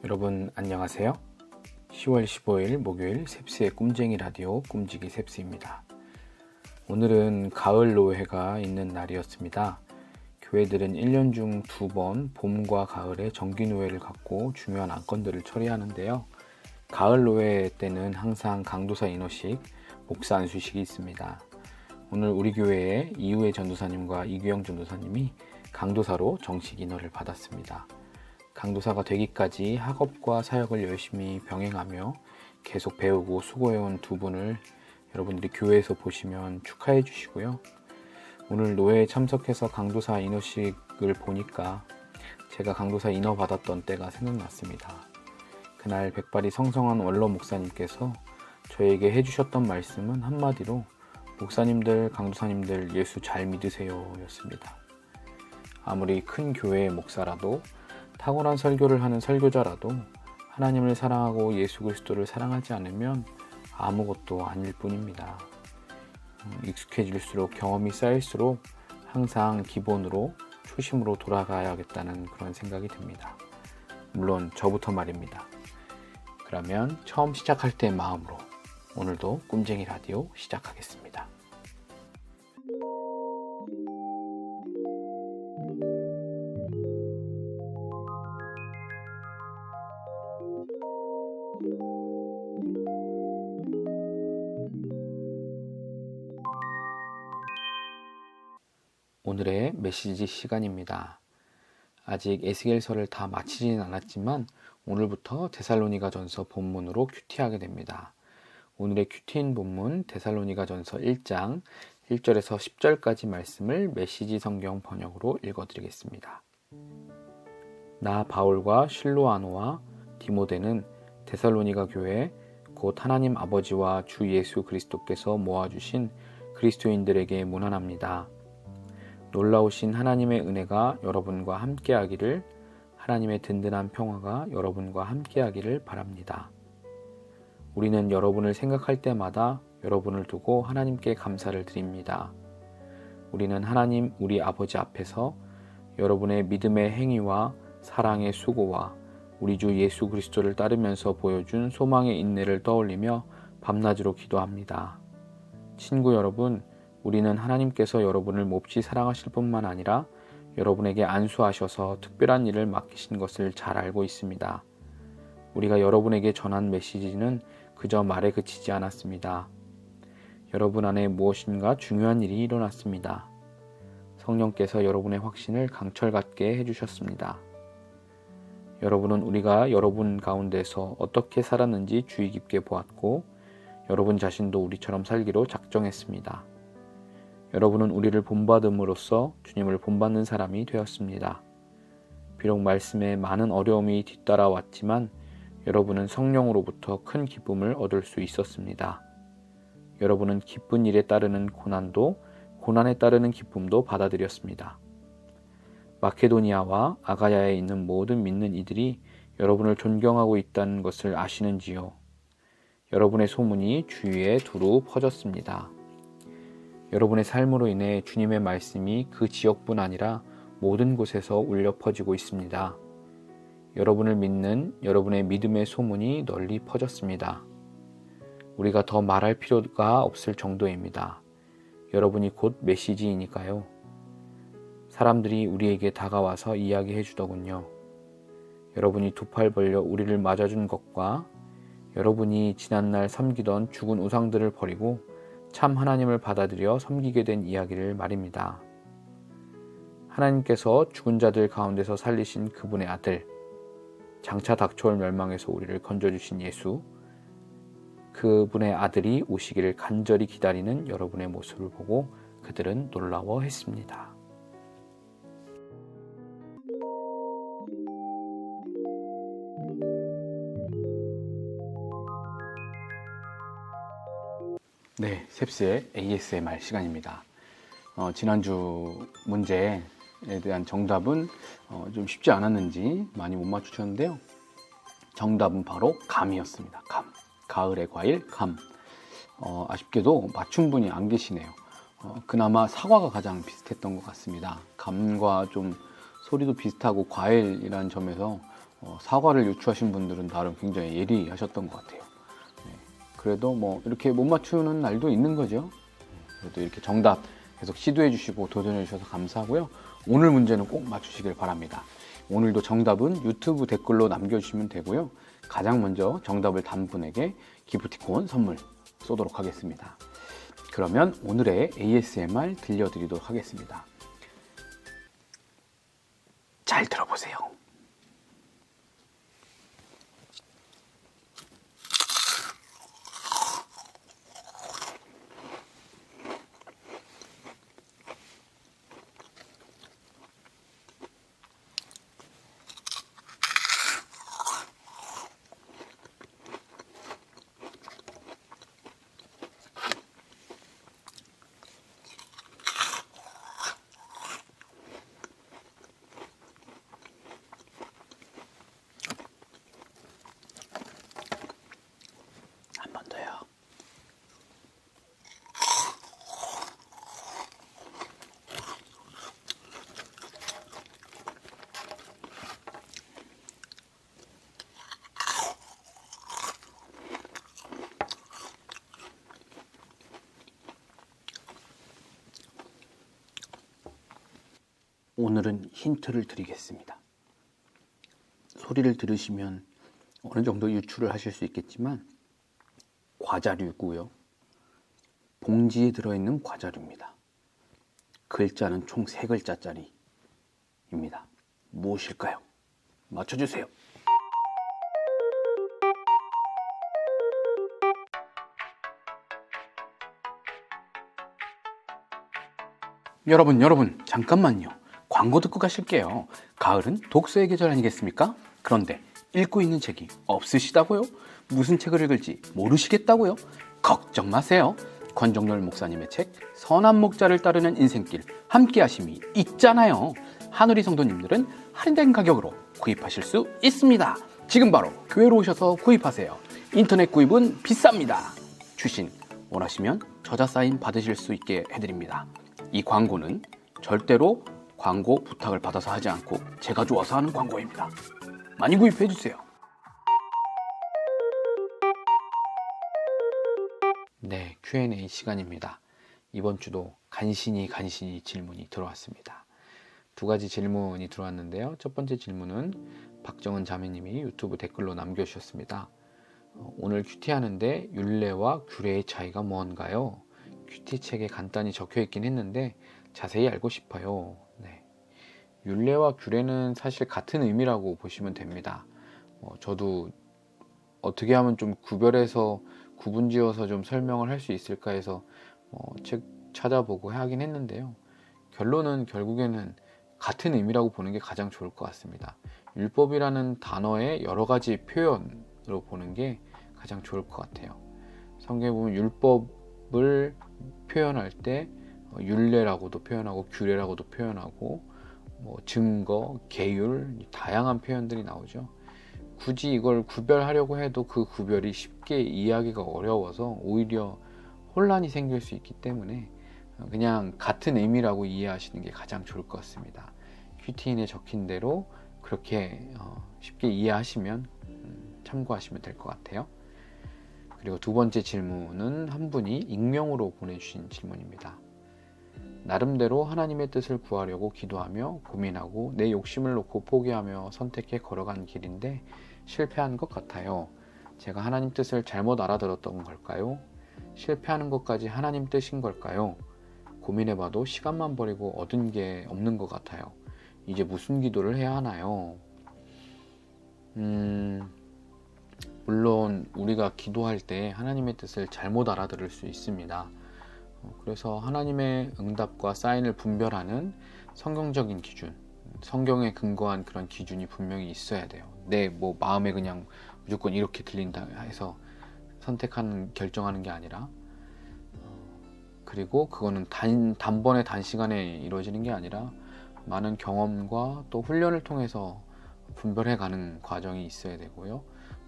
여러분 안녕하세요. 10월 15일 목요일 셉스의 꿈쟁이 라디오 꿈지기 셉스입니다. 오늘은 가을 노회가 있는 날이었습니다. 교회들은 1년 중 2번 봄과 가을에 정기 노회를 갖고 중요한 안건들을 처리하는데요. 가을 노회 때는 항상 강도사 인허식, 목사 안수식이 있습니다. 오늘 우리 교회에 이우혜 전도사님과 이규영 전도사님이 강도사로 정식 인허를 받았습니다. 강도사가 되기까지 학업과 사역을 열심히 병행하며 계속 배우고 수고해온 두 분을 여러분들이 교회에서 보시면 축하해 주시고요. 오늘 노회에 참석해서 강도사 인허식을 보니까 제가 강도사 인허 받았던 때가 생각났습니다. 그날 백발이 성성한 원로 목사님께서 저에게 해주셨던 말씀은 한마디로 목사님들, 강도사님들 예수 잘 믿으세요 였습니다. 아무리 큰 교회의 목사라도 탁월한 설교를 하는 설교자라도 하나님을 사랑하고 예수 그리스도를 사랑하지 않으면 아무것도 아닐 뿐입니다. 익숙해질수록 경험이 쌓일수록 항상 기본으로 초심으로 돌아가야겠다는 그런 생각이 듭니다. 물론 저부터 말입니다. 그러면 처음 시작할 때의 마음으로 오늘도 꿈쟁이 라디오 시작하겠습니다. 오늘의 메시지 시간입니다. 아직 에스겔서를 다 마치진 않았지만 오늘부터 데살로니가전서 본문으로 큐티하게 됩니다. 오늘의 큐티인 본문 데살로니가전서 1장 1절에서 10절까지 말씀을 메시지 성경 번역으로 읽어드리겠습니다. 나 바울과 실로아노와 디모데는 데살로니가 교회 곧 하나님 아버지와 주 예수 그리스도께서 모아주신 그리스도인들에게 문안합니다. 놀라우신 하나님의 은혜가 여러분과 함께하기를, 하나님의 든든한 평화가 여러분과 함께하기를 바랍니다. 우리는 여러분을 생각할 때마다 여러분을 두고 하나님께 감사를 드립니다. 우리는 하나님 우리 아버지 앞에서 여러분의 믿음의 행위와 사랑의 수고와 우리 주 예수 그리스도를 따르면서 보여준 소망의 인내를 떠올리며 밤낮으로 기도합니다. 친구 여러분, 우리는 하나님께서 여러분을 몹시 사랑하실 뿐만 아니라 여러분에게 안수하셔서 특별한 일을 맡기신 것을 잘 알고 있습니다. 우리가 여러분에게 전한 메시지는 그저 말에 그치지 않았습니다. 여러분 안에 무엇인가 중요한 일이 일어났습니다. 성령께서 여러분의 확신을 강철 같게 해주셨습니다. 여러분은 우리가 여러분 가운데서 어떻게 살았는지 주의 깊게 보았고 여러분 자신도 우리처럼 살기로 작정했습니다. 여러분은 우리를 본받음으로써 주님을 본받는 사람이 되었습니다. 비록 말씀에 많은 어려움이 뒤따라왔지만 여러분은 성령으로부터 큰 기쁨을 얻을 수 있었습니다. 여러분은 기쁜 일에 따르는 고난도, 고난에 따르는 기쁨도 받아들였습니다. 마케도니아와 아가야에 있는 모든 믿는 이들이 여러분을 존경하고 있다는 것을 아시는지요? 여러분의 소문이 주위에 두루 퍼졌습니다. 여러분의 삶으로 인해 주님의 말씀이 그 지역뿐 아니라 모든 곳에서 울려 퍼지고 있습니다. 여러분을 믿는 여러분의 믿음의 소문이 널리 퍼졌습니다. 우리가 더 말할 필요가 없을 정도입니다. 여러분이 곧 메시지이니까요. 사람들이 우리에게 다가와서 이야기해 주더군요. 여러분이 두 팔 벌려 우리를 맞아준 것과 여러분이 지난날 섬기던 죽은 우상들을 버리고 참 하나님을 받아들여 섬기게 된 이야기를 말입니다. 하나님께서 죽은 자들 가운데서 살리신 그분의 아들, 장차 닥쳐올 멸망에서 우리를 건져주신 예수, 그분의 아들이 오시기를 간절히 기다리는 여러분의 모습을 보고 그들은 놀라워했습니다. 네, 셉스의 ASMR 시간입니다. 지난주 문제에 대한 정답은 좀 쉽지 않았는지 많이 못 맞추셨는데요. 정답은 바로 감이었습니다. 감. 가을의 과일, 감. 아쉽게도 맞춘 분이 안 계시네요. 그나마 사과가 가장 비슷했던 것 같습니다. 감과 좀 소리도 비슷하고 과일이라는 점에서 사과를 유추하신 분들은 나름 굉장히 예리하셨던 것 같아요. 네. 그래도 뭐 이렇게 못 맞추는 날도 있는 거죠. 그래도 이렇게 정답 계속 시도해 주시고 도전해 주셔서 감사하고요. 오늘 문제는 꼭 맞추시길 바랍니다. 오늘도 정답은 유튜브 댓글로 남겨주시면 되고요. 가장 먼저 정답을 단 분에게 기프티콘 선물 쏘도록 하겠습니다. 그러면 오늘의 ASMR 들려드리도록 하겠습니다. 잘 들어보세요. 한 번 더요. 오늘은 힌트를 드리겠습니다. 소리를 들으시면 어느 정도 유추를 하실 수 있겠지만 과자류고요. 봉지에 들어있는 과자류입니다. 글자는 총 3글자짜리입니다. 무엇일까요? 맞춰주세요. 여러분, 잠깐만요. 광고 듣고 가실게요. 가을은 독서의 계절 아니겠습니까? 그런데 읽고 있는 책이 없으시다고요? 무슨 책을 읽을지 모르시겠다고요? 걱정 마세요. 권정열 목사님의 책 선한 목자를 따르는 인생길 함께 하심이 있잖아요. 하늘이 성도님들은 할인된 가격으로 구입하실 수 있습니다. 지금 바로 교회로 오셔서 구입하세요. 인터넷 구입은 비쌉니다. 주신 원하시면 저자 사인 받으실 수 있게 해드립니다. 이 광고는 절대로 광고 부탁을 받아서 하지 않고 제가 좋아서 하는 광고입니다. 많이 구입해주세요. 네, Q&A 시간입니다. 이번 주도 간신히 질문이 들어왔습니다. 2가지 질문이 들어왔는데요. 첫 번째 질문은 박정은 자매님이 유튜브 댓글로 남겨주셨습니다. 오늘 큐티 하는데 율례와 규례의 차이가 뭔가요? 큐티 책에 간단히 적혀 있긴 했는데 자세히 알고 싶어요. 네. 율례와 규례는 사실 같은 의미라고 보시면 됩니다. 저도 어떻게 하면 좀 구별해서 구분지어서 좀 설명을 할 수 있을까 해서 책 찾아보고 하긴 했는데요. 결론은 결국에는 같은 의미라고 보는 게 가장 좋을 것 같습니다. 율법이라는 단어의 여러 가지 표현으로 보는 게 가장 좋을 것 같아요. 성경에 보면 율법을 표현할 때 율례라고도 표현하고 규례라고도 표현하고 증거, 계율 다양한 표현들이 나오죠. 굳이 이걸 구별하려고 해도 그 구별이 쉽게 이해하기가 어려워서 오히려 혼란이 생길 수 있기 때문에 그냥 같은 의미라고 이해하시는 게 가장 좋을 것 같습니다. 큐티인에 적힌 대로 그렇게 쉽게 이해하시면 참고하시면 될 것 같아요. 그리고 2번째 질문은 한 분이 익명으로 보내주신 질문입니다. 나름대로 하나님의 뜻을 구하려고 기도하며 고민하고 내 욕심을 놓고 포기하며 선택해 걸어간 길인데 실패한 것 같아요. 제가 하나님 뜻을 잘못 알아들었던 걸까요? 실패하는 것까지 하나님 뜻인 걸까요? 고민해봐도 시간만 버리고 얻은 게 없는 것 같아요. 이제 무슨 기도를 해야 하나요? 물론 우리가 기도할 때 하나님의 뜻을 잘못 알아들을 수 있습니다. 그래서 하나님의 응답과 사인을 분별하는 성경적인 기준, 성경에 근거한 그런 기준이 분명히 있어야 돼요. 내 마음에 그냥 무조건 이렇게 들린다 해서 결정하는 게 아니라, 그리고 그거는 단번에 단시간에 이루어지는 게 아니라 많은 경험과 또 훈련을 통해서 분별해가는 과정이 있어야 되고요.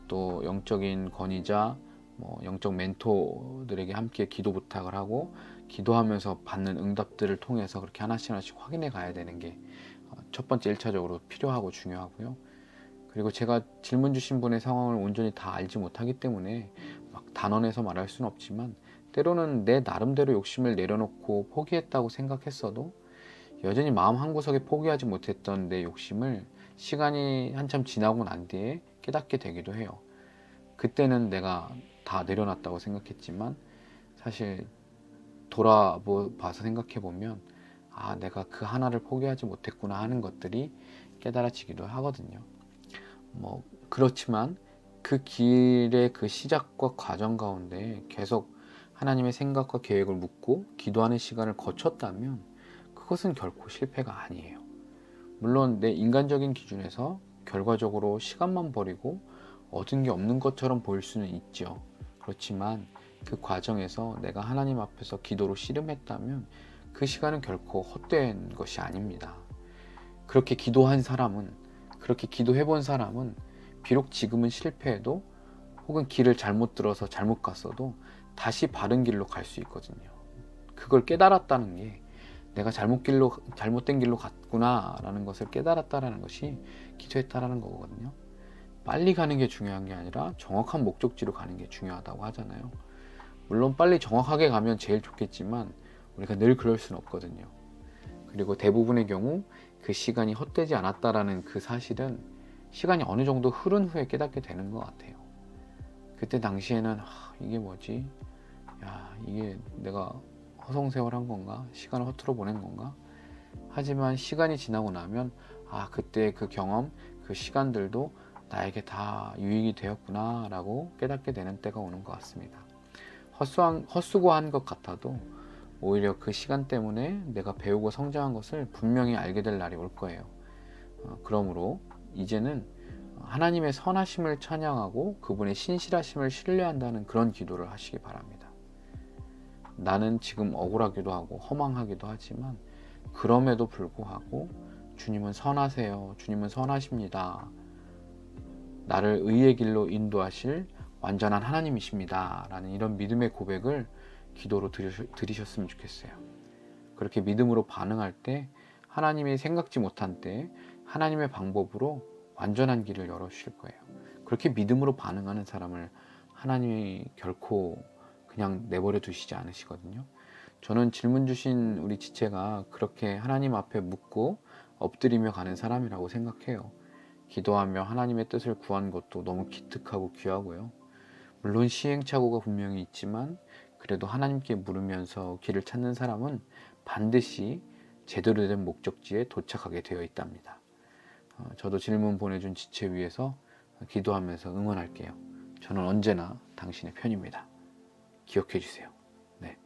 또 영적인 권위자, 영적 멘토들에게 함께 기도 부탁을 하고 기도하면서 받는 응답들을 통해서 그렇게 하나씩 확인해 가야 되는 게 첫 번째 1차적으로 필요하고 중요하고요. 그리고 제가 질문 주신 분의 상황을 온전히 다 알지 못하기 때문에 막 단언해서 말할 수는 없지만, 때로는 내 나름대로 욕심을 내려놓고 포기했다고 생각했어도 여전히 마음 한구석에 포기하지 못했던 내 욕심을 시간이 한참 지나고 난 뒤에 깨닫게 되기도 해요. 그때는 내가 다 내려놨다고 생각했지만, 사실 돌아봐서 생각해보면 내가 그 하나를 포기하지 못했구나 하는 것들이 깨달아지기도 하거든요. 그렇지만 그 길의 그 시작과 과정 가운데 계속 하나님의 생각과 계획을 묻고 기도하는 시간을 거쳤다면 그것은 결코 실패가 아니에요. 물론 내 인간적인 기준에서 결과적으로 시간만 버리고 얻은 게 없는 것처럼 보일 수는 있죠. 그렇지만 그 과정에서 내가 하나님 앞에서 기도로 씨름했다면 그 시간은 결코 헛된 것이 아닙니다. 그렇게 기도한 사람은, 그렇게 기도해본 사람은 비록 지금은 실패해도 혹은 길을 잘못 들어서 잘못 갔어도 다시 바른 길로 갈 수 있거든요. 그걸 깨달았다는 게 내가 잘못된 길로 갔구나 라는 것을 깨달았다라는 것이 기도했다라는 거거든요. 빨리 가는 게 중요한 게 아니라 정확한 목적지로 가는 게 중요하다고 하잖아요. 물론 빨리 정확하게 가면 제일 좋겠지만 우리가 늘 그럴 수는 없거든요. 그리고 대부분의 경우 그 시간이 헛되지 않았다라는 그 사실은 시간이 어느 정도 흐른 후에 깨닫게 되는 것 같아요. 그때 당시에는 이게 뭐지? 이게 내가 허송세월한 건가? 시간을 허투루 보낸 건가? 하지만 시간이 지나고 나면 그때 그 경험, 그 시간들도 나에게 다 유익이 되었구나 라고 깨닫게 되는 때가 오는 것 같습니다. 헛수고한 것 같아도 오히려 그 시간 때문에 내가 배우고 성장한 것을 분명히 알게 될 날이 올 거예요. 그러므로 이제는 하나님의 선하심을 찬양하고 그분의 신실하심을 신뢰한다는 그런 기도를 하시기 바랍니다. 나는 지금 억울하기도 하고 허망하기도 하지만 그럼에도 불구하고 주님은 선하세요. 주님은 선하십니다. 나를 의의 길로 인도하실 완전한 하나님이십니다. 라는 이런 믿음의 고백을 기도로 드리셨으면 좋겠어요. 그렇게 믿음으로 반응할 때 하나님이 생각지 못한 때 하나님의 방법으로 완전한 길을 열어주실 거예요. 그렇게 믿음으로 반응하는 사람을 하나님이 결코 그냥 내버려 두시지 않으시거든요. 저는 질문 주신 우리 지체가 그렇게 하나님 앞에 묻고 엎드리며 가는 사람이라고 생각해요. 기도하며 하나님의 뜻을 구한 것도 너무 기특하고 귀하고요. 물론 시행착오가 분명히 있지만 그래도 하나님께 물으면서 길을 찾는 사람은 반드시 제대로 된 목적지에 도착하게 되어 있답니다. 저도 질문 보내준 지체 위해서 기도하면서 응원할게요. 저는 언제나 당신의 편입니다. 기억해 주세요. 네,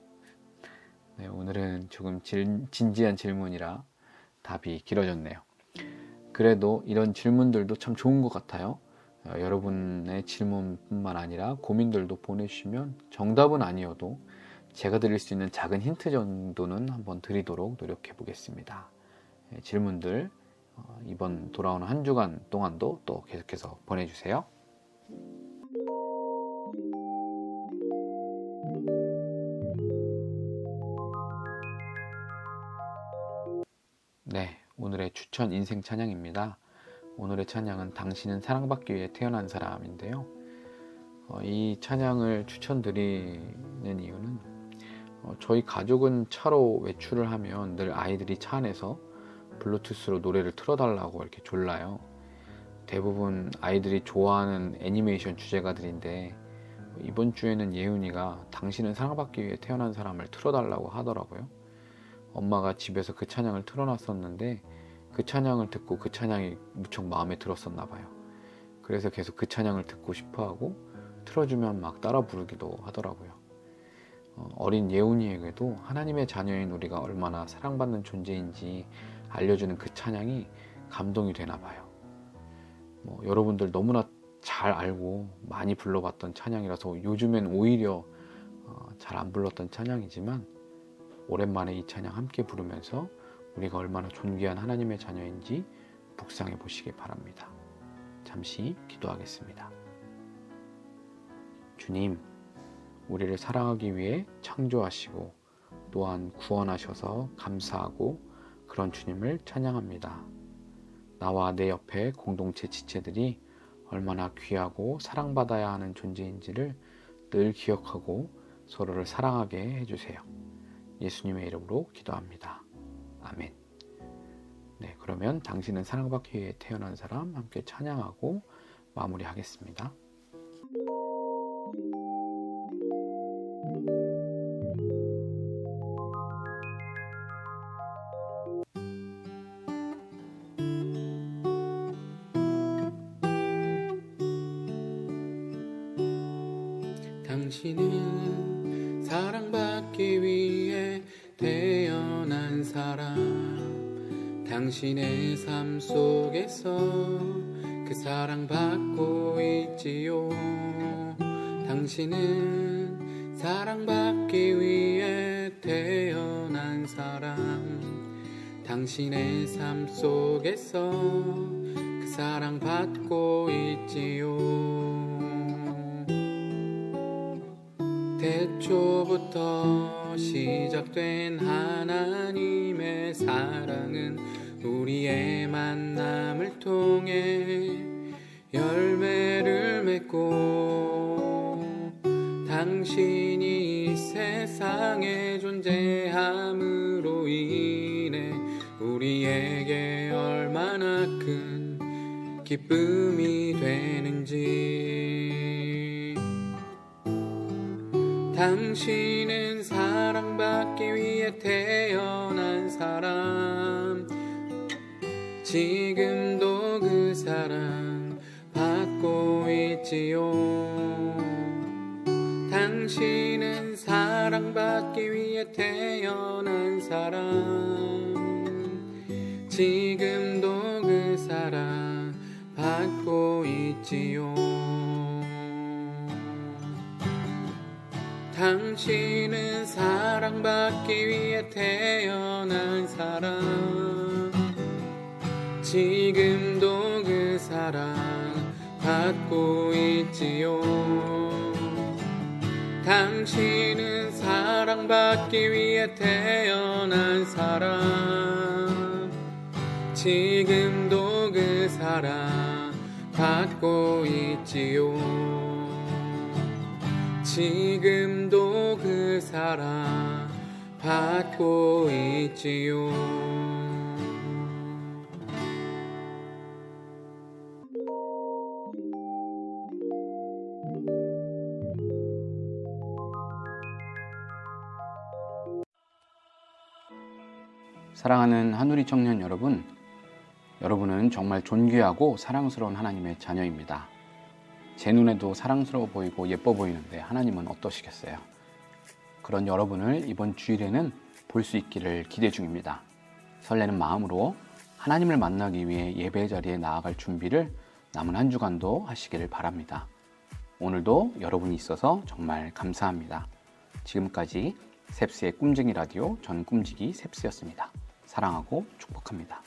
오늘은 조금 진지한 질문이라 답이 길어졌네요. 그래도 이런 질문들도 참 좋은 것 같아요. 여러분의 질문뿐만 아니라 고민들도 보내주시면 정답은 아니어도 제가 드릴 수 있는 작은 힌트 정도는 한번 드리도록 노력해 보겠습니다. 질문들 이번 돌아오는 한 주간 동안도 또 계속해서 보내주세요. 네, 오늘의 추천 인생 찬양입니다. 오늘의 찬양은 당신은 사랑받기 위해 태어난 사람인데요. 이 찬양을 추천드리는 이유는 저희 가족은 차로 외출을 하면 늘 아이들이 차 안에서 블루투스로 노래를 틀어달라고 이렇게 졸라요. 대부분 아이들이 좋아하는 애니메이션 주제가들인데 이번 주에는 예훈이가 당신은 사랑받기 위해 태어난 사람을 틀어달라고 하더라고요. 엄마가 집에서 그 찬양을 틀어놨었는데 그 찬양을 듣고 그 찬양이 무척 마음에 들었었나 봐요. 그래서 계속 그 찬양을 듣고 싶어하고 틀어주면 막 따라 부르기도 하더라고요. 어린 예훈이에게도 하나님의 자녀인 우리가 얼마나 사랑받는 존재인지 알려주는 그 찬양이 감동이 되나 봐요. 여러분들 너무나 잘 알고 많이 불러봤던 찬양이라서 요즘엔 오히려 잘 안 불렀던 찬양이지만 오랜만에 이 찬양 함께 부르면서 우리가 얼마나 존귀한 하나님의 자녀인지 묵상해 보시기 바랍니다. 잠시 기도하겠습니다. 주님, 우리를 사랑하기 위해 창조하시고 또한 구원하셔서 감사하고 그런 주님을 찬양합니다. 나와 내 옆에 공동체 지체들이 얼마나 귀하고 사랑받아야 하는 존재인지를 늘 기억하고 서로를 사랑하게 해주세요. 예수님의 이름으로 기도합니다. 아멘. 네, 그러면 당신은 사랑받기 위해 태어난 사람 함께 찬양하고 마무리하겠습니다. 당신은 사랑받기 위해 태어난 사람, 당신의 삶 속에서 그 사랑받고 있지요. 당신은 사랑받기 위해 태어난 사람, 당신의 삶 속에서 그 사랑받고 있지요. 태초부터 시작된 하나님의 사랑은 우리의 만남을 통해 열매를 맺고, 당신이 이 세상에 존재함으로 인해 우리에게 얼마나 큰 기쁨이 되는지. 당신은 사랑받기 위해 태어난 사람, 지금도 그 사랑 받고 있지요. 당신은 사랑받기 위해 태어난 사람, 지금도 그 사랑 받고 있지요. 당신은 사랑받기 위해 태어난 사람, 지금도 그 사랑 받고 있지요. 당신은 사랑받기 위해 태어난 사람, 지금도 그 사랑 받고 있지요. 지금도 그 사랑 받고 있지요. 사랑하는 한우리 청년 여러분, 여러분은 정말 존귀하고 사랑스러운 하나님의 자녀입니다. 제 눈에도 사랑스러워 보이고 예뻐 보이는데 하나님은 어떠시겠어요? 그런 여러분을 이번 주일에는 볼 수 있기를 기대 중입니다. 설레는 마음으로 하나님을 만나기 위해 예배 자리에 나아갈 준비를 남은 한 주간도 하시기를 바랍니다. 오늘도 여러분이 있어서 정말 감사합니다. 지금까지 셉스의 꿈쟁이 라디오, 저는 꿈지기 셉스였습니다. 사랑하고 축복합니다.